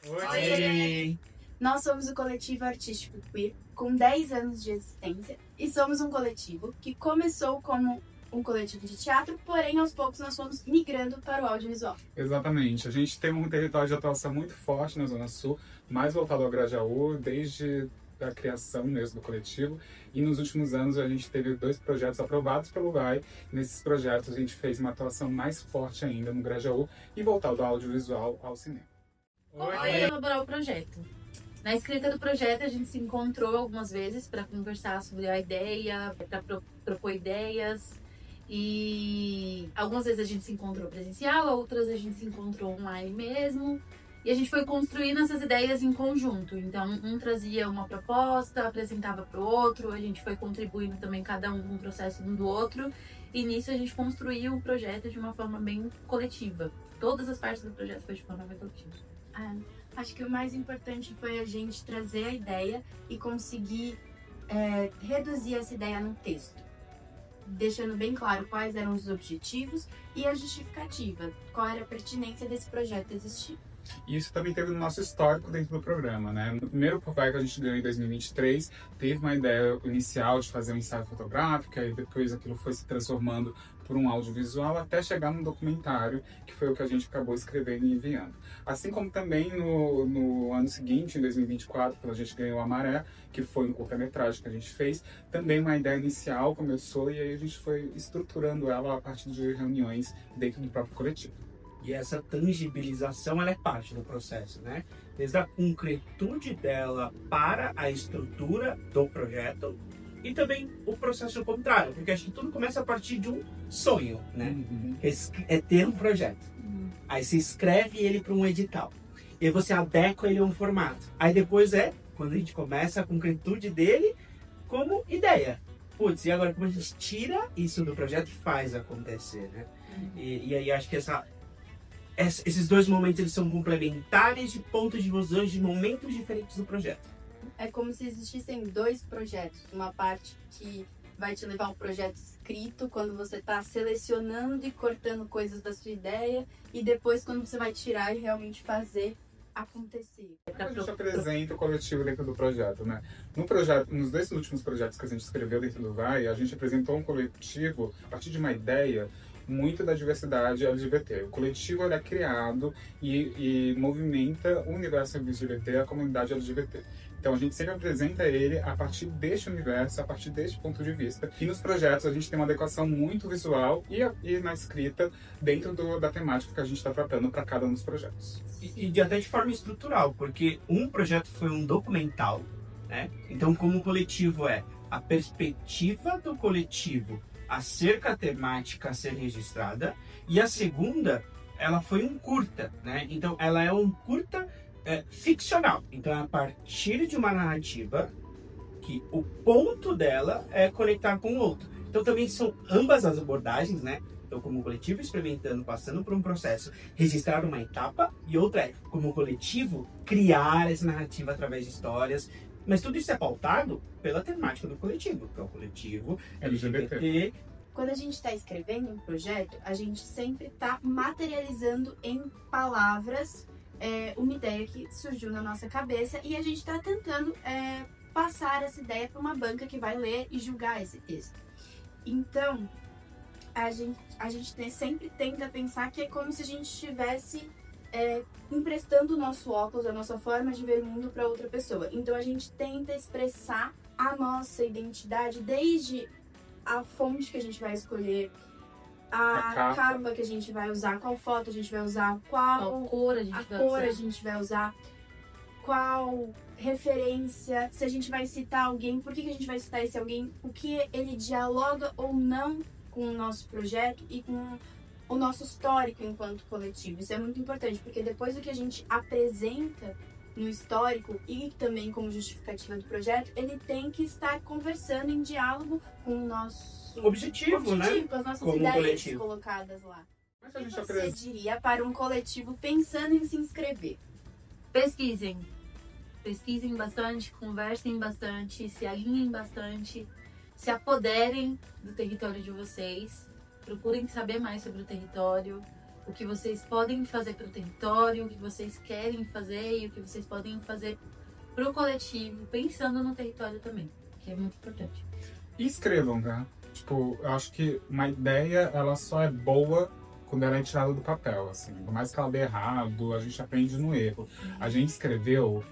Oi! Nós somos o Coletivo Artístico Queer, com 10 anos de existência, e somos um coletivo que começou como um coletivo de teatro, porém aos poucos nós fomos migrando para o audiovisual. Exatamente. A gente tem um território de atuação muito forte na Zona Sul, mais voltado ao Grajaú, desde a criação mesmo do coletivo. E nos últimos anos a gente teve 2 projetos aprovados pelo VAI. Nesses projetos a gente fez uma atuação mais forte ainda no Grajaú e voltado do audiovisual ao cinema. Como foi elaborar o projeto? Na escrita do projeto a gente se encontrou algumas vezes para conversar sobre a ideia, para propor ideias. E algumas vezes a gente se encontrou presencial, outras a gente se encontrou online mesmo. E a gente foi construindo essas ideias em conjunto. Então, um trazia uma proposta, apresentava para o outro, a gente foi contribuindo também cada um com o processo um do outro. E nisso a gente construiu o projeto de uma forma bem coletiva. Todas as partes do projeto foi de forma bem coletiva. Acho que o mais importante foi a gente trazer a ideia e conseguir reduzir essa ideia num texto, deixando bem claro quais eram os objetivos e a justificativa, qual era a pertinência desse projeto existir. E isso também teve no nosso histórico dentro do programa, né? No primeiro ProVai que a gente ganhou em 2023, teve uma ideia inicial de fazer um ensaio fotográfico, e depois aquilo foi se transformando por um audiovisual até chegar no documentário, que foi o que a gente acabou escrevendo e enviando. Assim como também no ano seguinte, em 2024, quando a gente ganhou a Maré, que foi um curta-metragem que a gente fez, também uma ideia inicial começou e aí a gente foi estruturando ela a partir de reuniões dentro do próprio coletivo. E essa tangibilização, ela é parte do processo, né? Desde a concretude dela para a estrutura do projeto e também o processo contrário, porque acho que tudo começa a partir de um sonho, né? É ter um projeto. Aí você escreve ele para um edital. E aí você adequa ele a um formato. Aí depois quando a gente começa a concretude dele como ideia. Putz, e agora como a gente tira isso do projeto e faz acontecer, né? E aí acho que esses dois momentos eles são complementares de pontos de visão de momentos diferentes do projeto. É como se existissem 2 projetos. Uma parte que vai te levar ao projeto escrito, quando você está selecionando e cortando coisas da sua ideia, e depois quando você vai tirar e realmente fazer acontecer. A gente apresenta o coletivo dentro do projeto, né? Nos 2 últimos projetos que a gente escreveu dentro do VAI, a gente apresentou um coletivo a partir de uma ideia muito da diversidade LGBT. O coletivo é criado e movimenta o universo LGBT, a comunidade LGBT. Então a gente sempre apresenta ele a partir deste universo, a partir deste ponto de vista. E nos projetos a gente tem uma adequação muito visual e na escrita dentro da temática que a gente está tratando para cada um dos projetos. E até de forma estrutural, porque um projeto foi um documental, né? Então como o coletivo a perspectiva do coletivo acerca da temática a ser registrada, e a segunda, ela foi um curta, né? Então ela é um curta ficcional. Então é a partir de uma narrativa que o ponto dela é conectar com o outro. Então também são ambas as abordagens, né? Então como coletivo experimentando, passando por um processo, registrar uma etapa, e outra como coletivo criar essa narrativa através de histórias. Mas tudo isso é pautado pela temática do coletivo, que é o coletivo LGBT. Quando a gente está escrevendo um projeto, a gente sempre está materializando em palavras uma ideia que surgiu na nossa cabeça, e a gente está tentando passar essa ideia para uma banca que vai ler e julgar esse texto. Então, a gente sempre tenta pensar que é como se a gente estivesse emprestando o nosso óculos, a nossa forma de ver o mundo para outra pessoa. Então a gente tenta expressar a nossa identidade desde a fonte que a gente vai escolher, a capa que a gente vai usar, qual foto a gente vai usar, qual cor a gente vai usar, qual referência, se a gente vai citar alguém, por que a gente vai citar esse alguém, o que ele dialoga ou não com o nosso projeto e com o nosso histórico enquanto coletivo. Isso é muito importante, porque depois do que a gente apresenta no histórico e também como justificativa do projeto, ele tem que estar conversando em diálogo com o nosso objetivo, né? Com as nossas como ideias coletivo colocadas lá. Mas a O gente que você diria para um coletivo pensando em se inscrever? Pesquisem bastante, conversem bastante, se alinhem bastante, se apoderem do território de vocês, procurem saber mais sobre o território, o que vocês podem fazer para o território, o que vocês querem fazer e o que vocês podem fazer para o coletivo, pensando no território também, que é muito importante. E escrevam, tá? Tipo, eu acho que uma ideia, ela só é boa quando ela é tirada do papel, assim. Por mais que ela dê errado, a gente aprende no erro. A gente escreveu...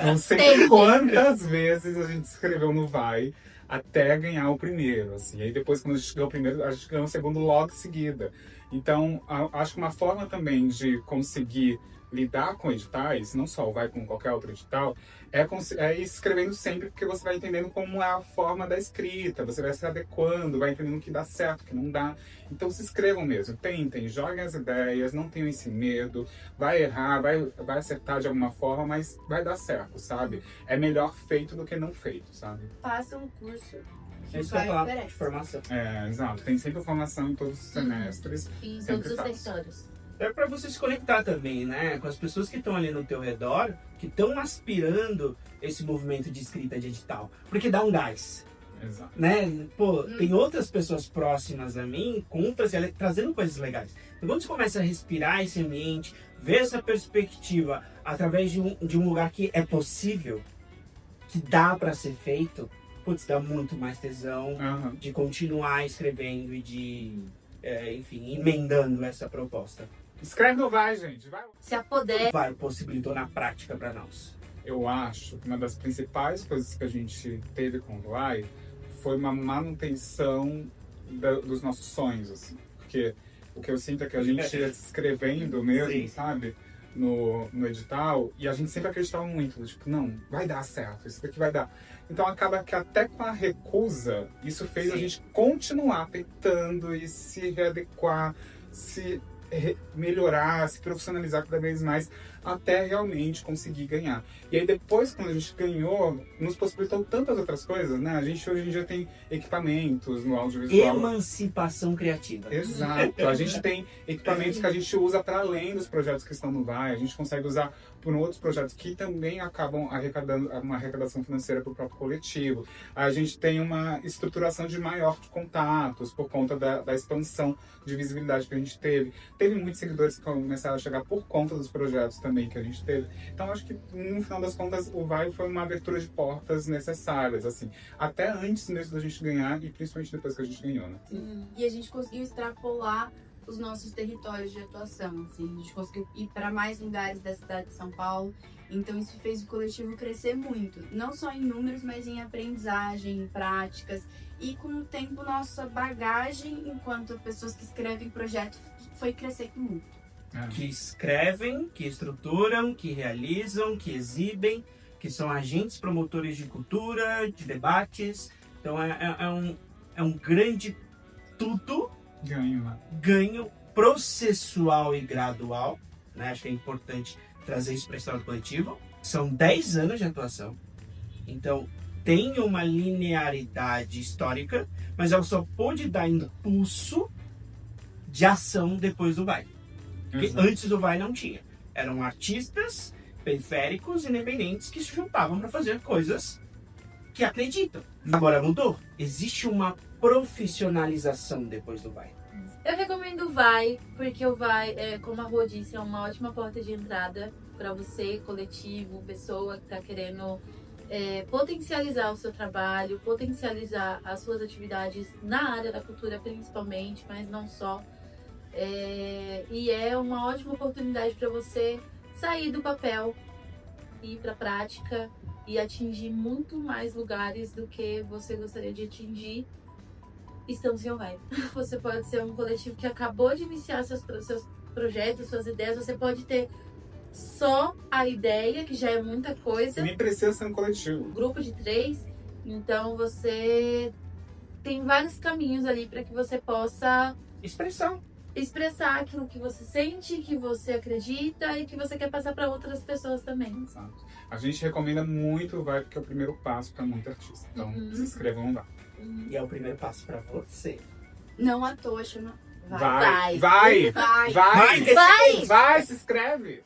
não sei quantas vezes a gente escreveu no Vai até ganhar o primeiro, assim. Aí depois, quando a gente ganhou o primeiro, a gente ganhou o segundo logo em seguida. Então, acho que uma forma também de conseguir lidar com editais, não só o Vai, como qualquer outro edital, é ir escrevendo sempre, porque você vai entendendo como é a forma da escrita, você vai se adequando, vai entendendo o que dá certo, o que não dá. Então se inscrevam mesmo, tentem, joguem as ideias, não tenham esse medo, vai errar, vai acertar de alguma forma, mas vai dar certo, sabe? É melhor feito do que não feito, sabe? Faça um curso que Isso o que eu ia Vai falar, oferece. de formação. Exato. Tem sempre formação em todos os semestres. E em sempre todos os faço. territórios. É para você se conectar também, né? Com as pessoas que estão ali no teu redor, que estão aspirando esse movimento de escrita de edital. Porque dá um gás, Exato. né? Pô, tem outras pessoas próximas a mim, trazendo coisas legais. Então quando você começa a respirar esse ambiente, ver essa perspectiva através de um lugar que é possível, que dá para ser feito, putz, dá muito mais tesão Aham. de continuar escrevendo e de, enfim, emendando essa proposta. Escreve no Vai, gente. Vai. Se apodere. Vai, possibilitou na prática para nós. Eu acho que uma das principais coisas que a gente teve com o Vai foi uma manutenção dos nossos sonhos, assim. Porque o que eu sinto é que a gente ia se escrevendo mesmo, Sim. sabe? No edital, e a gente sempre acreditava muito, tipo, não, vai dar certo, isso daqui vai dar. Então acaba que até com a recusa, isso fez a gente continuar tentando e se readequar, se melhorar, se profissionalizar cada vez mais, até realmente conseguir ganhar. E aí depois, quando a gente ganhou, nos possibilitou tantas outras coisas, né? A gente hoje em dia tem equipamentos no audiovisual. Emancipação criativa. Exato. A gente tem equipamentos que a gente usa para além dos projetos que estão no Vai. A gente consegue usar por outros projetos que também acabam arrecadando uma arrecadação financeira para o próprio coletivo. A gente tem uma estruturação de maior de contatos por conta da expansão de visibilidade que a gente teve. Teve muitos seguidores que começaram a chegar por conta dos projetos também que a gente teve. Então acho que no final das contas o Vai foi uma abertura de portas necessárias, assim, até antes mesmo da gente ganhar e principalmente depois que a gente ganhou, né? E a gente conseguiu extrapolar os nossos territórios de atuação, assim, a gente conseguiu ir para mais lugares da cidade de São Paulo, então isso fez o coletivo crescer muito, não só em números, mas em aprendizagem, em práticas, e com o tempo nossa bagagem enquanto pessoas que escrevem projetos foi crescendo muito. Que escrevem, que estruturam, que realizam, que exibem, que são agentes promotores de cultura, de debates. Então é um grande tudo Ganho, né? ganho processual e gradual, né? Acho que é importante trazer isso para a história do coletivo. São 10 anos de atuação, então tem uma linearidade histórica, mas ela só pôde dar impulso de ação depois do Vai. Porque Exato. antes do Vai não tinha. Eram artistas periféricos, independentes, que se juntavam para fazer coisas que acreditam. Agora mudou. Existe uma profissionalização depois do Vai. Eu recomendo o Vai, porque o Vai, como a Rô disse, é uma ótima porta de entrada para você, coletivo, pessoa que está querendo potencializar o seu trabalho, potencializar as suas atividades na área da cultura principalmente, mas não só. E é uma ótima oportunidade para você sair do papel, ir para a prática e atingir muito mais lugares do que você gostaria de atingir estando sem o Vai. Você pode ser um coletivo que acabou de iniciar seus projetos, suas ideias, você pode ter só a ideia, que já é muita coisa, Você nem precisa ser um coletivo. grupo de 3, então você tem vários caminhos ali para que você possa expressar aquilo que você sente, que você acredita e que você quer passar para outras pessoas também. Exato. A gente recomenda muito o Vai, porque é o primeiro passo para muito artista. Então, se inscrevam no Vai. E é o primeiro passo para você. Não à toa, chama Vai! Vai! Vai! Vai! Vai! Vai! Vai! Se inscreve!